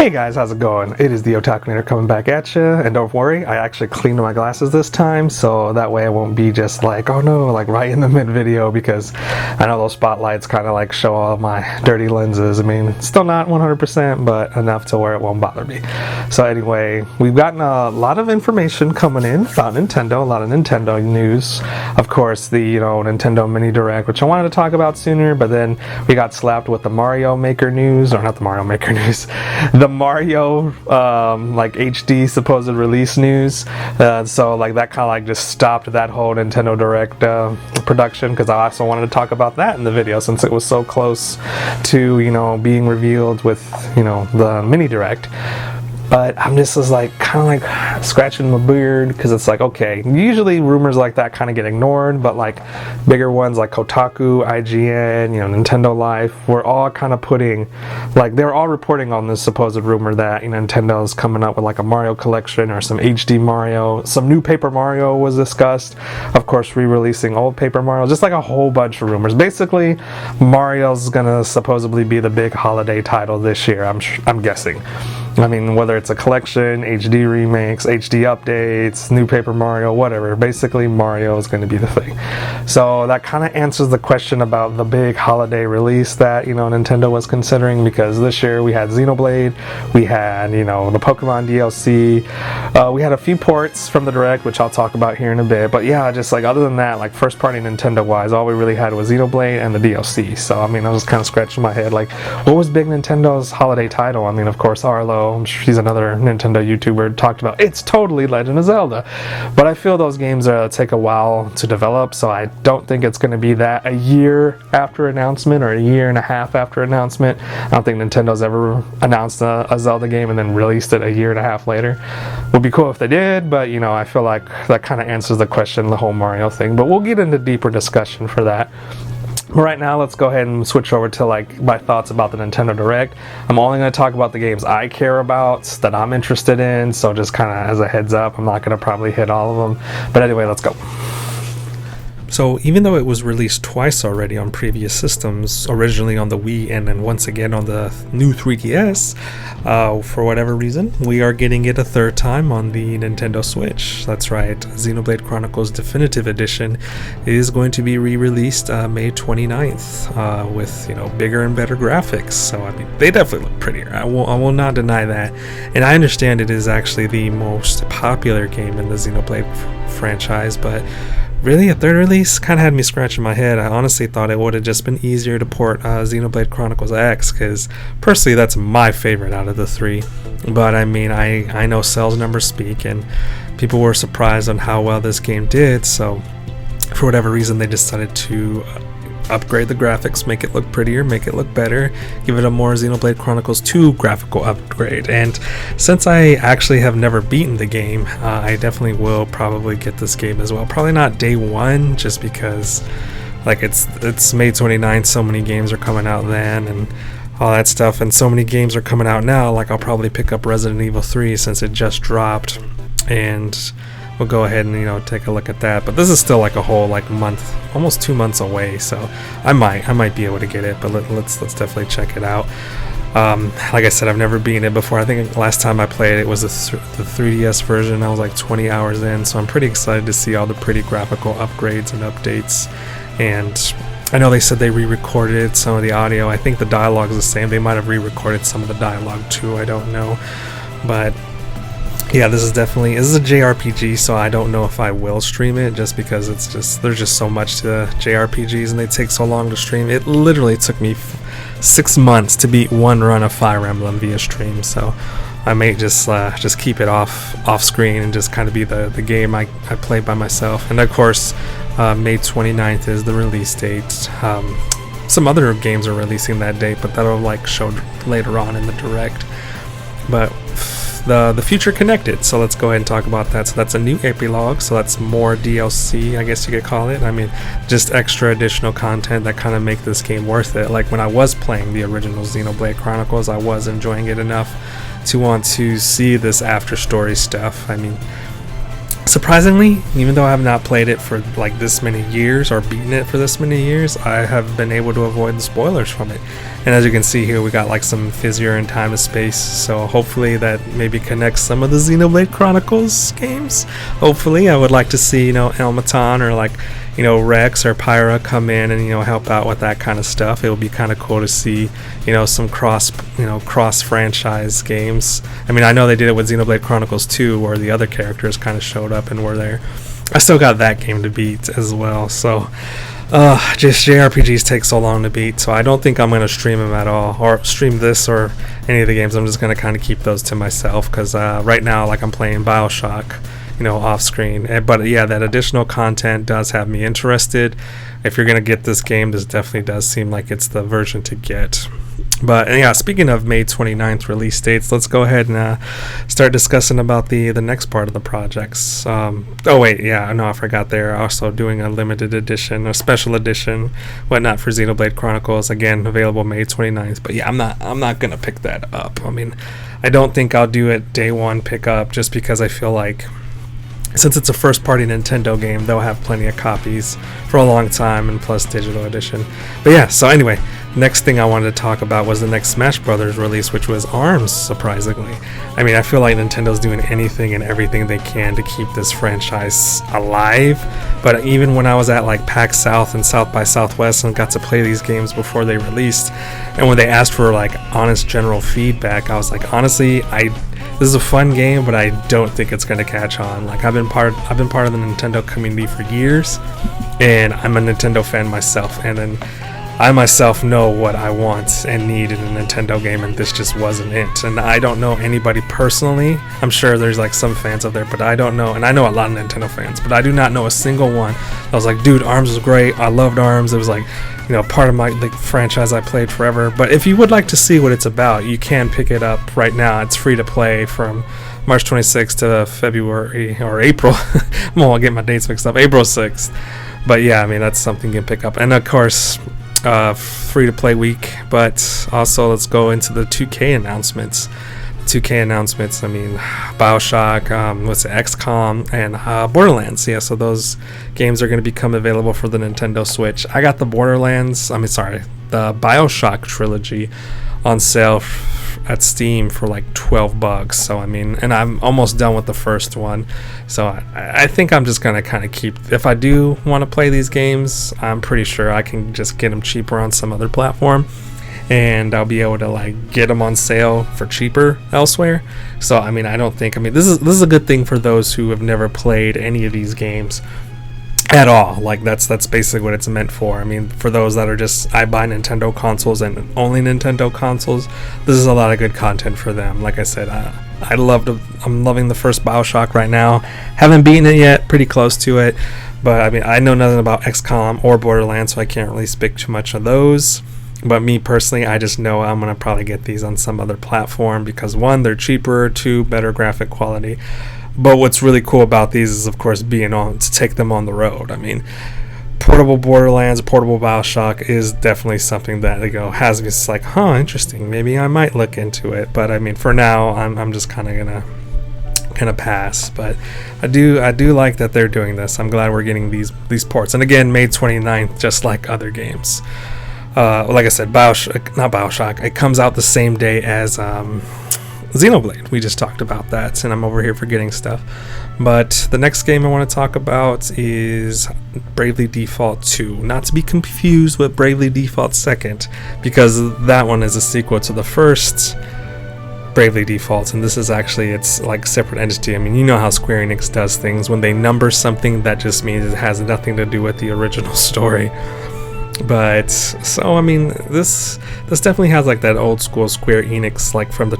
Hey guys, how's it going? It is the Otakunator coming back at you, and don't worry, I actually cleaned my glasses this time, so that way I won't be just like, oh no, like right in the mid-video, because I know those spotlights kind of like show all my dirty lenses. I mean, still not 100%, but enough to where it won't bother me. So anyway, we've gotten a lot of information coming in about Nintendo, a lot of Nintendo news. Of course, the, Nintendo Mini Direct, which I wanted to talk about sooner, but then we got slapped with the Mario Maker news, or not the Mario Maker news, the Mario like HD supposed release news, so like that kind of like just stopped that whole Nintendo Direct production, because I also wanted to talk about that in the video since it was so close to being revealed with the Mini Direct. But I'm just like kind of like scratching my beard, because it's like, okay, usually rumors like that kind of get ignored, but like bigger ones like Kotaku, IGN, Nintendo Life, we're all kind of putting, like they're all reporting on this supposed rumor that Nintendo is coming up with like a Mario collection or some HD Mario, some new Paper Mario was discussed, of course re-releasing old Paper Mario, just like a whole bunch of rumors. Basically, Mario's gonna supposedly be the big holiday title this year, I'm guessing. I mean, whether it's a collection, HD remakes, HD updates, new Paper Mario, whatever. Basically, Mario is going to be the thing. So that kind of answers the question about the big holiday release that, Nintendo was considering, because this year we had Xenoblade, we had, the Pokemon DLC, we had a few ports from the Direct, which I'll talk about here in a bit. But yeah, just like other than that, like first party Nintendo-wise, all we really had was Xenoblade and the DLC. So, I mean, I was kind of scratching my head, like, what was big Nintendo's holiday title? I mean, of course, Arlo. I'm sure she's another Nintendo YouTuber, talked about it's totally Legend of Zelda, but I feel those games take a while to develop, so I don't think it's going to be that a year after announcement or a year and a half after announcement. I don't think Nintendo's ever announced a Zelda game and then released it a year and a half later. Would be cool if they did, but I feel like that kind of answers the question, the whole Mario thing, but we'll get into deeper discussion for that. But right now, let's go ahead and switch over to like my thoughts about the Nintendo Direct. I'm only going to talk about the games I care about, that I'm interested in, so just kind of as a heads up, I'm not going to probably hit all of them. But anyway, let's go. So even though it was released twice already on previous systems, originally on the Wii and then once again on the new 3DS, for whatever reason, we are getting it a third time on the Nintendo Switch. That's right, Xenoblade Chronicles Definitive Edition is going to be re-released May 29th with bigger and better graphics. So I mean, they definitely look prettier. I will not deny that. And I understand it is actually the most popular game in the Xenoblade franchise, but really, a third release kind of had me scratching my head. I honestly thought it would have just been easier to port Xenoblade Chronicles X, because personally that's my favorite out of the three. But I mean, I know sales numbers speak, and people were surprised on how well this game did, so for whatever reason they decided to upgrade the graphics, make it look prettier, make it look better, give it a more Xenoblade Chronicles 2 graphical upgrade. And since I actually have never beaten the game, I definitely will probably get this game as well. Probably not day one, just because like it's May 29th, so many games are coming out then and all that stuff, and so many games are coming out now. Like I'll probably pick up Resident Evil 3 since it just dropped, and we'll go ahead and take a look at that. But this is still like a whole like month, almost 2 months away, so I might be able to get it. But let's definitely check it out. Like I said, I've never beaten it before. I think last time I played it was the 3DS version. I was like 20 hours in, so I'm pretty excited to see all the pretty graphical upgrades and updates. And I know they said they re-recorded some of the audio. I think the dialogue is the same. They might have re-recorded some of the dialogue too, I don't know. But yeah, this is a JRPG, so I don't know if I will stream it, just because there's just so much to JRPGs and they take so long to stream. It literally took me 6 months to beat one run of Fire Emblem via stream, so I may just keep it off screen and just kind of be the game I play by myself. And of course, May 29th is the release date. Some other games are releasing that date, but that'll like show later on in the Direct. But the future connected, so let's go ahead and talk about that. So that's a new epilogue, so that's more DLC, I guess you could call it. I mean, just extra additional content that kind of make this game worth it. Like when I was playing the original Xenoblade Chronicles, I was enjoying it enough to want to see this after story stuff. I mean, surprisingly, even though I have not played it for like this many years or beaten it for this many years, I have been able to avoid the spoilers from it. And as you can see here, we got like some fizzier and time to space, so hopefully that maybe connects some of the Xenoblade Chronicles games. Hopefully, I would like to see, Elmaton or like, Rex or Pyra come in and, help out with that kind of stuff. It would be kind of cool to see, some cross franchise games. I mean, I know they did it with Xenoblade Chronicles 2, where the other characters kind of showed up and were there. I still got that game to beat as well, so just JRPGs take so long to beat, so I don't think I'm going to stream them at all, or stream this or any of the games. I'm just going to kind of keep those to myself, because right now, like, I'm playing BioShock, off screen. But yeah, that additional content does have me interested. If you're going to get this game, this definitely does seem like it's the version to get. But yeah, speaking of May 29th release dates, let's go ahead and start discussing about the next part of the projects. I forgot, they're also doing a limited edition, a special edition, whatnot, for Xenoblade Chronicles, again available May 29th. But yeah, I'm not gonna pick that up. I mean, I don't think I'll do it day one pickup, just because I feel like, since it's a first-party Nintendo game, they'll have plenty of copies for a long time, and plus digital edition. But yeah, so anyway, next thing I wanted to talk about was the next Smash Brothers release, which was ARMS, surprisingly. I mean, I feel like Nintendo's doing anything and everything they can to keep this franchise alive. But even when I was at like PAX South and South by Southwest and got to play these games before they released, and when they asked for like honest general feedback, I was like, honestly, this is a fun game, but I don't think it's going to catch on. Like, I've been part of the Nintendo community for years, and I'm a Nintendo fan myself, and then I myself know what I want and need in a Nintendo game, and this just wasn't it. And I don't know anybody personally. I'm sure there's like some fans out there, but I don't know, and I know a lot of Nintendo fans, but I do not know a single one that was like, dude, ARMS was great, I loved ARMS, it was like, part of my franchise I played forever. But if you would like to see what it's about, you can pick it up right now. It's free to play from March 26th to February or April. I'll get my dates mixed up. April 6th. But yeah, I mean, that's something you can pick up. And of course, free to play week. But also, let's go into the 2K announcements. I mean, BioShock, XCOM, and Borderlands. Yeah, so those games are going to become available for the Nintendo Switch. I got the the BioShock trilogy on sale at Steam for like $12. So I mean, and I'm almost done with the first one. So I think I'm just going to kind of keep, if I do want to play these games, I'm pretty sure I can just get them cheaper on some other platform, and I'll be able to like get them on sale for cheaper elsewhere. So I mean, this is a good thing for those who have never played any of these games at all. Like, that's basically what it's meant for. I mean, for those that are just, I buy Nintendo consoles and only Nintendo consoles, this is a lot of good content for them. Like I said, I'm loving the first BioShock right now. Haven't beaten it yet, pretty close to it, but I mean, I know nothing about XCOM or Borderlands, so I can't really speak too much of those. But me personally, I just know I'm going to probably get these on some other platform because, one, they're cheaper, two, better graphic quality. But what's really cool about these is, of course, to take them on the road. I mean, portable Borderlands, portable BioShock is definitely something that has me like, interesting. Maybe I might look into it. But I mean, for now, I'm just kind of gonna pass. But I do like that they're doing this. I'm glad we're getting these ports. And again, May 29th, just like other games. Like I said, BioShock, it comes out the same day as Xenoblade. We just talked about that, and I'm over here forgetting stuff. But the next game I want to talk about is Bravely Default 2. Not to be confused with Bravely Default 2nd, because that one is a sequel to the first Bravely Default, and this is actually its like separate entity. I mean, you know how Square Enix does things. When they number something, that just means it has nothing to do with the original story. But so I mean, this definitely has like that old school Square Enix, like from the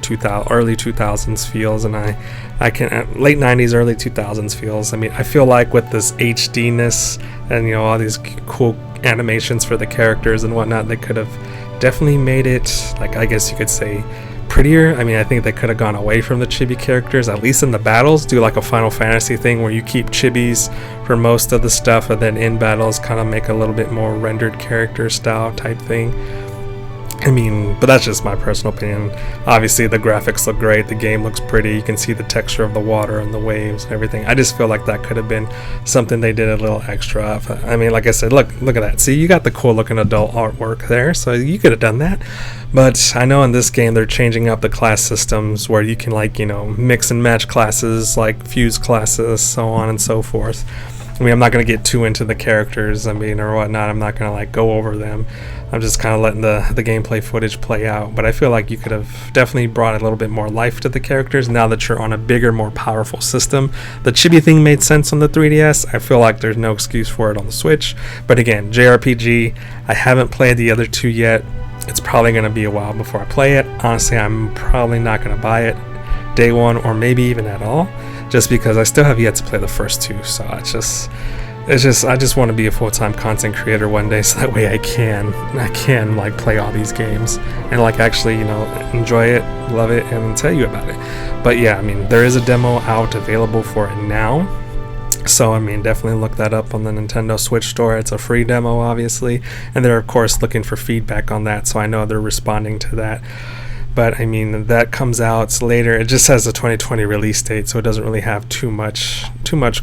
early 2000s feels, and I can late 90s, early 2000s feels. I mean, I feel like with this HD-ness and all these cool animations for the characters and whatnot, they could have definitely made it, like, I guess you could say, prettier. I mean, I think they could have gone away from the chibi characters, at least in the battles, do like a Final Fantasy thing where you keep chibis for most of the stuff, and then in battles kind of make a little bit more rendered character style type thing. I mean, but that's just my personal opinion. Obviously, the graphics look great, the game looks pretty, you can see the texture of the water and the waves and everything. I just feel like that could have been something they did a little extra of. I mean, like I said, look at that. See, you got the cool looking adult artwork there, so you could have done that. But I know in this game they're changing up the class systems where you can, like, you know, mix and match classes, like fuse classes, so on and so forth. I mean, I'm not going to get too into the characters, I mean, or whatnot. I'm not going to, like, go over them. I'm just kind of letting the gameplay footage play out. But I feel like you could have definitely brought a little bit more life to the characters now that you're on a bigger, more powerful system. The chibi thing made sense on the 3DS. I feel like there's no excuse for it on the Switch. But again, JRPG, I haven't played the other two yet. It's probably going to be a while before I play it. Honestly, I'm probably not going to buy it day one or maybe even at all, just because I still have yet to play the first two. So I just want to be a full-time content creator one day, so that way I can like play all these games and like actually, you know, enjoy it, love it, and tell you about it. But yeah, I mean, there is a demo out available for it now. So, I mean, definitely look that up on the Nintendo Switch store. It's a free demo, obviously, and they're, of course, looking for feedback on that, so I know they're responding to that. But, I mean, that comes out later. It just has a 2020 release date, so it doesn't really have too much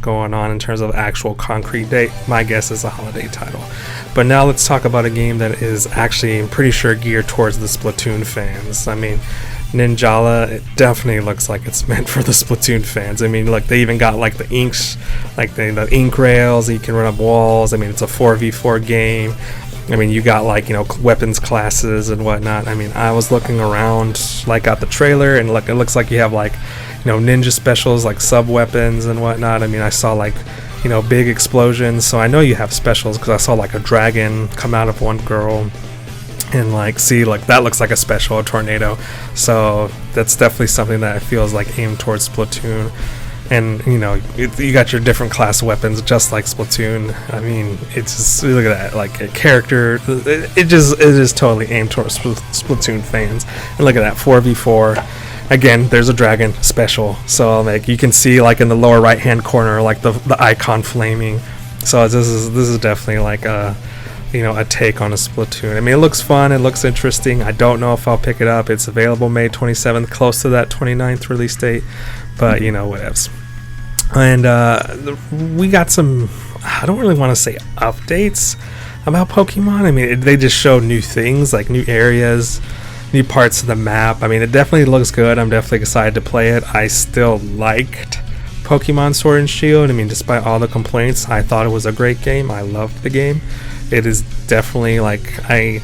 going on in terms of actual concrete date. My guess is a holiday title. But now let's talk about a game that is actually, I'm pretty sure, geared towards the Splatoon fans. I mean, Ninjala, it definitely looks like it's meant for the Splatoon fans. I mean, like, they even got like the inks, like the ink rails, you can run up walls. I mean, it's a 4v4 game. I mean, you got, like, you know, weapons classes and whatnot. I mean, I was looking around, like, at the trailer, and look, it looks like you have, like, you know, ninja specials, like sub weapons and whatnot. I mean, I saw, like, you know, big explosions, so I know you have specials because I saw, like, a dragon come out of one girl. And like, see, like, that looks like a special, a tornado. So that's definitely something that feels like aimed towards Splatoon. And, you know, you got your different class weapons just like Splatoon. I mean, it's just, look at that, like a character. It is totally aimed towards Splatoon fans. And look at that, 4v4. Again, there's a dragon special. So like, you can see, like, in the lower right hand corner, like the icon flaming. So this is definitely like a, you know, a take on a Splatoon. I mean, it looks fun, it looks interesting. I don't know if I'll pick it up. It's available May 27th, close to that 29th release date, but, you know, whatevs. And we got some, I don't really want to say updates about Pokemon. I mean, they just showed new things, like new areas, new parts of the map. I mean, it definitely looks good. I'm definitely excited to play it. I still liked Pokemon Sword and Shield. I mean, despite all the complaints, I thought it was a great game. I loved the game. It is definitely, like, it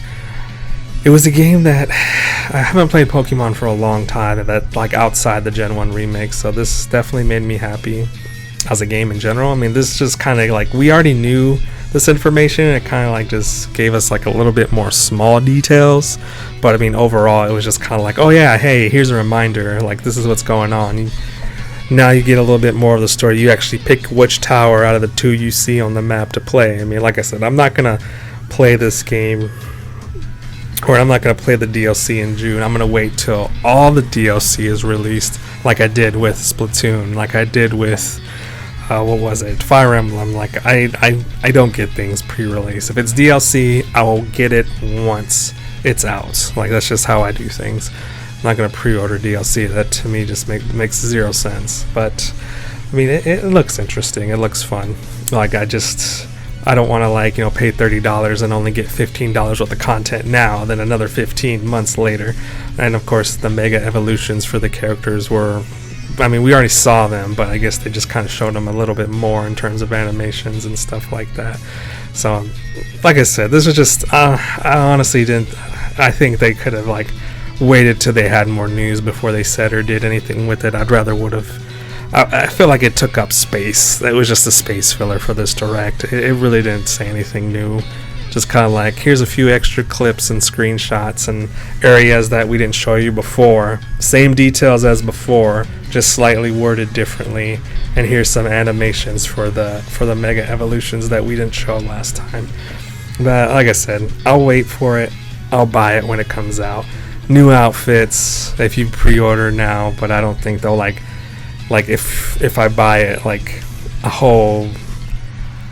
was a game that I haven't played Pokemon for a long time, that, like, outside the Gen 1 remake, so this definitely made me happy as a game in general. I mean, this just kind of, like, we already knew this information, and it kind of, like, just gave us, like, a little bit more small details, but I mean, overall, it was just kind of like, oh yeah, hey, here's a reminder, like, this is what's going on. Now you get a little bit more of the story. You actually pick which tower out of the two you see on the map to play. I mean, like I said, I'm not going to play this game, or I'm not going to play the DLC in June. I'm going to wait till all the DLC is released, like I did with Splatoon, like I did with, what was it, Fire Emblem. Like, I don't get things pre-release. If it's DLC, I will get it once it's out. Like, that's just how I do things. I'm not going to pre-order DLC. That to me just makes zero sense. But I mean, it looks interesting. It looks fun. Like, I don't want to, like, you know, pay $30 and only get $15 worth of content now, then another 15 months later. And of course, the mega evolutions for the characters were, I mean, we already saw them, but I guess they just kind of showed them a little bit more in terms of animations and stuff like that. So, like I said, this was just, I honestly didn't, I think they could have, like, waited till they had more news before they said or did anything with it. I'd rather would have. I feel like it took up space. It was just a space filler for this direct. It really didn't say anything new. Just kind of like, here's a few extra clips and screenshots and areas that we didn't show you before. Same details as before, just slightly worded differently. And here's some animations for the mega evolutions that we didn't show last time. But like I said, I'll wait for it. I'll buy it when it comes out. New outfits if you pre-order now, but I don't think they'll like if I buy it, like a whole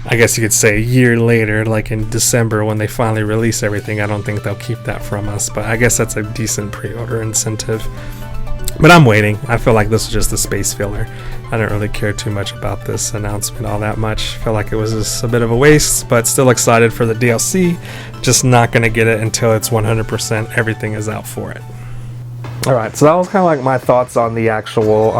I guess you could say a year later, like in December when they finally release everything. I don't think they'll keep that from us, but I guess that's a decent pre-order incentive. But I'm waiting. I feel like this was just a space filler. I didn't really care too much about this announcement all that much. I feel like it was just a bit of a waste, but still excited for the DLC. Just not going to get it until it's 100% everything is out for it. Alright, so that was kind of like my thoughts on the actual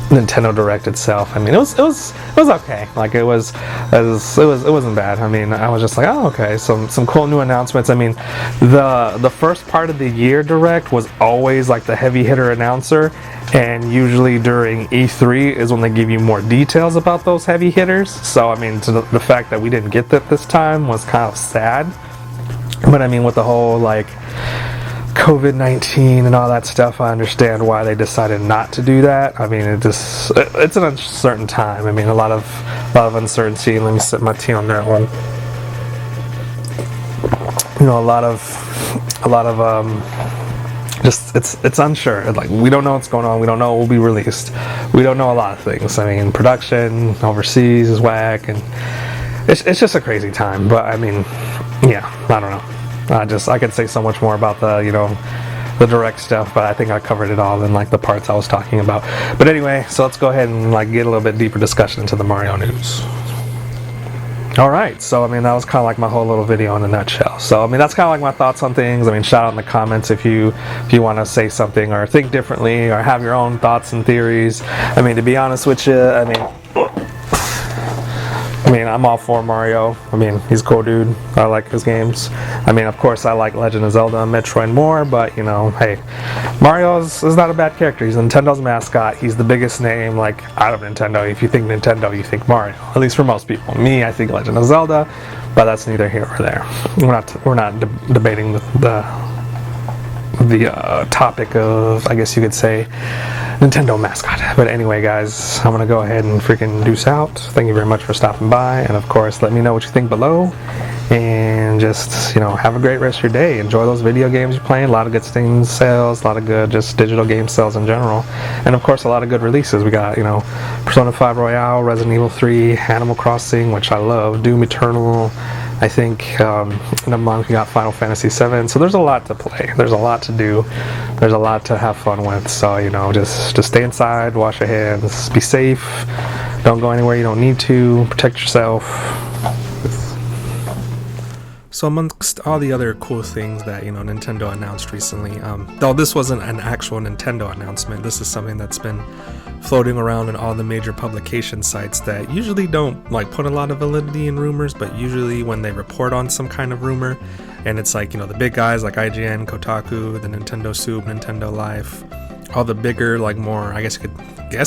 Nintendo Direct itself. I mean, it was okay. Like it wasn't bad. I mean, I was just like, oh, okay, some cool new announcements. I mean, the first part of the year Direct was always like the heavy hitter announcer, and usually during E3 is when they give you more details about those heavy hitters. So I mean, the fact that we didn't get that this time was kind of sad. But I mean, with the whole like COVID-19 and all that stuff, I understand why they decided not to do that. I mean, it's an uncertain time. I mean, a lot of uncertainty. Let me set my tea on that one. You know, a lot of just it's unsure. Like, we don't know what's going on. We don't know what will be released. We don't know a lot of things. I mean, production overseas is whack, and it's just a crazy time. But I mean, yeah, I don't know. I could say so much more about the direct stuff, but I think I covered it all in like the parts I was talking about. But anyway, so let's go ahead and like get a little bit deeper discussion into the Mario news. Alright, so I mean, that was kind of like my whole little video in a nutshell. So I mean, that's kind of like my thoughts on things. I mean, shout out in the comments if you want to say something or think differently or have your own thoughts and theories. I mean, to be honest with you, I mean, I'm all for Mario. I mean, he's a cool dude. I like his games. I mean, of course, I like Legend of Zelda and Metroid more, but, you know, hey, Mario is not a bad character. He's Nintendo's mascot. He's the biggest name, like, out of Nintendo. If you think Nintendo, you think Mario. At least for most people. Me, I think Legend of Zelda, but that's neither here nor there. We're not debating the topic of, I guess you could say, Nintendo mascot. But anyway, guys, I'm gonna go ahead and freaking deuce out. Thank you very much for stopping by, and of course, let me know what you think below, and just, you know, have a great rest of your day. Enjoy those video games you're playing. A lot of good Steam sales, a lot of good just digital game sales in general, and of course, a lot of good releases. We got, you know, Persona 5 Royale, Resident Evil 3, Animal Crossing, which I love, Doom Eternal. I think in a month we got Final Fantasy VII, so there's a lot to play. There's a lot to do. There's a lot to have fun with. So, you know, just stay inside, wash your hands, be safe, don't go anywhere you don't need to, protect yourself. So amongst all the other cool things that, you know, Nintendo announced recently, though this wasn't an actual Nintendo announcement, this is something that's been floating around in all the major publication sites that usually don't like put a lot of validity in rumors, but usually when they report on some kind of rumor, and it's like, you know, the big guys like IGN, Kotaku, the Nintendo Soup, Nintendo Life, all the bigger, like more, I guess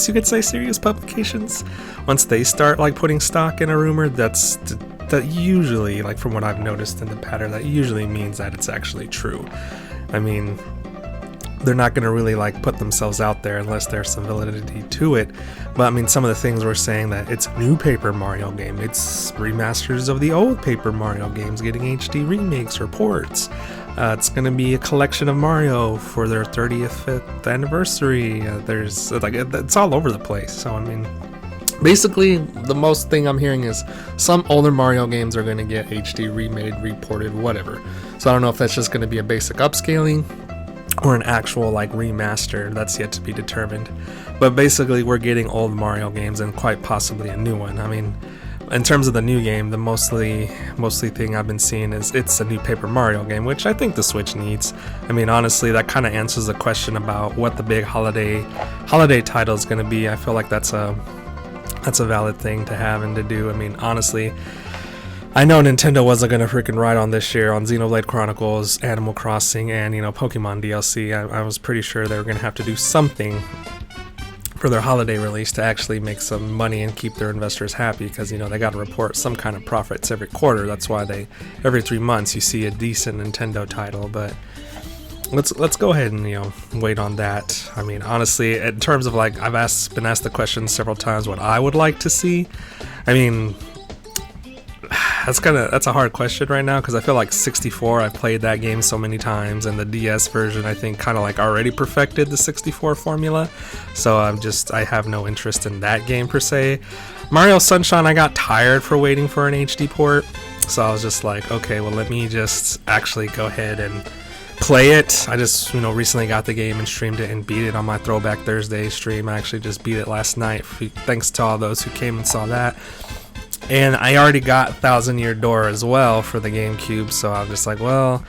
you could say serious publications, once they start like putting stock in a rumor, that usually, like from what I've noticed in the pattern, that usually means that it's actually true. I mean, they're not going to really like put themselves out there unless there's some validity to it. But I mean, some of the things we're saying that it's a new Paper Mario game, it's remasters of the old Paper Mario games getting HD remakes or ports. It's going to be a collection of Mario for their 35th anniversary. There's like, it's all over the place. So I mean, basically the most thing I'm hearing is some older Mario games are going to get HD remade, reported, whatever. So I don't know if that's just going to be a basic upscaling or an actual like remaster. That's yet to be determined. But basically we're getting old Mario games and quite possibly a new one. I mean, in terms of the new game, the mostly thing I've been seeing is it's a new Paper Mario game, which I think the Switch needs. I mean, honestly, that kind of answers the question about what the big holiday title is going to be. I feel like that's a valid thing to have and to do. I mean, honestly, I know Nintendo wasn't going to freaking ride on this year on Xenoblade Chronicles, Animal Crossing, and, you know, Pokemon DLC. I was pretty sure they were going to have to do something for their holiday release to actually make some money and keep their investors happy, because, you know, they got to report some kind of profits every quarter. That's why every 3 months you see a decent Nintendo title. But let's go ahead and, you know, wait on that. I mean, honestly, in terms of like, I've been asked the question several times what I would like to see. I mean, that's a hard question right now, because I feel like 64, I've played that game so many times, and the DS version I think kind of like already perfected the 64 formula, so I have no interest in that game per se. Mario Sunshine, I got tired for waiting for an HD port, so I was just like, okay, well, let me just actually go ahead and play it. I just, recently got the game and streamed it and beat it on my Throwback Thursday stream. I actually just beat it last night, thanks to all those who came and saw that. And I already got Thousand Year Door as well for the GameCube, so I was just like, well,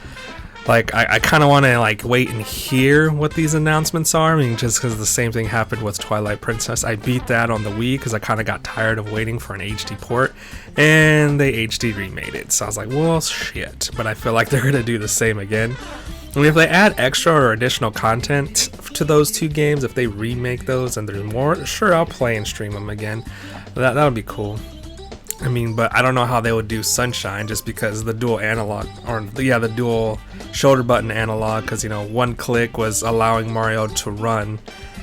like, I kind of want to, like, wait and hear what these announcements are. I mean, just because the same thing happened with Twilight Princess. I beat that on the Wii because I kind of got tired of waiting for an HD port, and they HD remade it. So I was like, well, shit. But I feel like they're going to do the same again. I mean, if they add extra or additional content to those two games, if they remake those and there's more, sure, I'll play and stream them again. That would be cool. I mean, but I don't know how they would do Sunshine, just because the dual analog, the dual shoulder button analog, because, one click was allowing Mario to run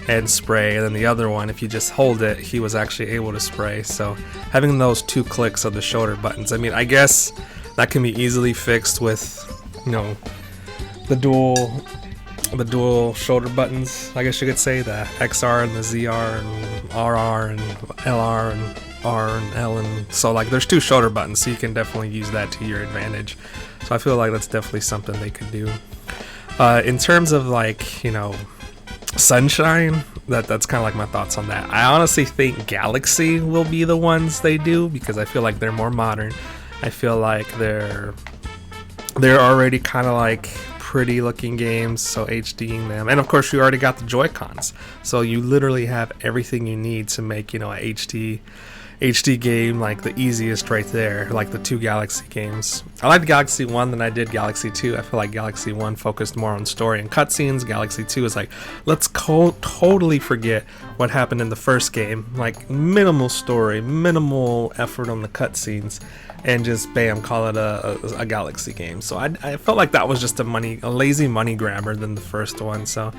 and spray, and then the other one, if you just hold it, he was actually able to spray. So having those 2 clicks of the shoulder buttons, I mean, I guess that can be easily fixed with, the dual shoulder buttons, I guess you could say, the XR and the ZR and RR and LR and R and L, and so, like, there's 2 shoulder buttons, so you can definitely use that to your advantage. So I feel like that's definitely something they could do. In terms of, like, Sunshine, that's kind of like my thoughts on that. I honestly think Galaxy will be the ones they do, because I feel like they're more modern. I feel like they're already kind of like pretty looking games, so HDing them, and of course you already got the Joy-Cons, so you literally have everything you need to make, a HD game, like the easiest right there, like the 2 Galaxy games. I liked Galaxy 1 than I did Galaxy 2. I feel like Galaxy 1 focused more on story and cutscenes. Galaxy 2 is like, let's totally forget what happened in the first game, like minimal story, minimal effort on the cutscenes, and just bam, call it a Galaxy game. So I felt like that was just a lazy money grabber than the first one, so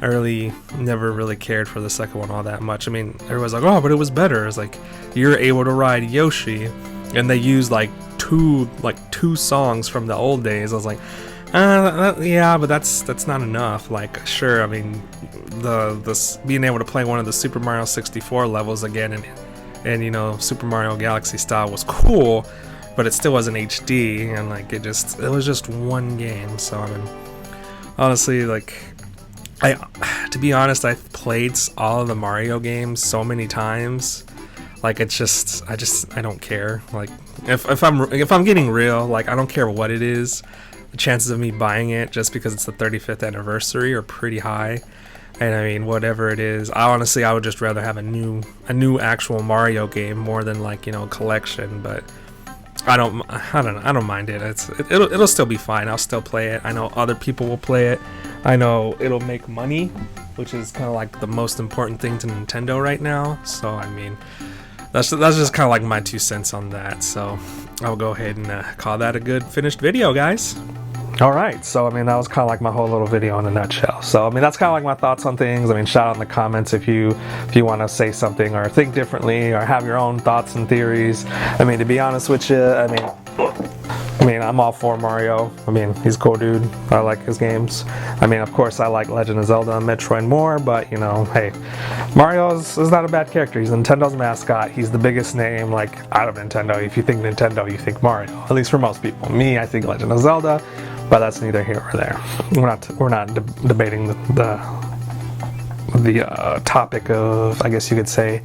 I really never really cared for the second one all that much. I mean, everyone's like, oh, but it was better. It's like, you're able to ride Yoshi, and they used like two songs from the old days. I was like, yeah, but that's not enough. Like, sure, I mean, the being able to play one of the Super Mario 64 levels again and Super Mario Galaxy style was cool, but it still wasn't HD, and like it was just one game. So I mean, honestly, like, to be honest, I've played all of the Mario games so many times. Like, it's just, I don't care. Like, if I'm getting real, like, I don't care what it is. The chances of me buying it just because it's the 35th anniversary are pretty high. And I mean, whatever it is, I would just rather have a new actual Mario game more than, like, collection. But I don't mind it. It'll still be fine. I'll still play it. I know other people will play it. I know it'll make money, which is kind of like the most important thing to Nintendo right now. So I mean, that's just kind of like my 2 cents on that. So I'll go ahead and call that a good finished video, guys. Alright, so I mean, that was kind of like my whole little video in a nutshell. So I mean, that's kind of like my thoughts on things. I mean, shout out in the comments if you want to say something or think differently or have your own thoughts and theories. I mean, to be honest with you, I mean, I'm all for Mario. I mean, he's a cool dude. I like his games. I mean, of course, I like Legend of Zelda and Metroid more, but, hey, Mario is not a bad character. He's Nintendo's mascot. He's the biggest name, like, out of Nintendo. If you think Nintendo, you think Mario. At least for most people. Me, I think Legend of Zelda, but that's neither here or there. We're not debating the topic of, I guess you could say,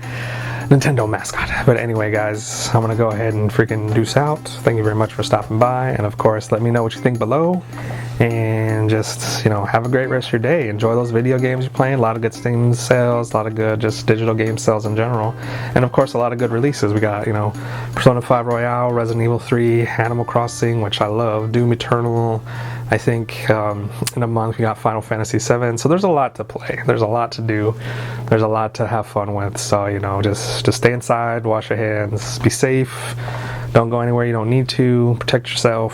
Nintendo mascot. But anyway, guys, I'm gonna go ahead and freaking deuce out. Thank you very much for stopping by, and of course, let me know what you think below, and just, have a great rest of your day. Enjoy those video games you're playing. A lot of good Steam sales, a lot of good just digital game sales in general, and of course, a lot of good releases. We got, Persona 5 Royale, Resident Evil 3, Animal Crossing, which I love, Doom Eternal. I think in a month we got Final Fantasy 7. So there's a lot to play. There's a lot to do. There's a lot to have fun with. So, just stay inside, wash your hands, be safe, don't go anywhere you don't need to, protect yourself.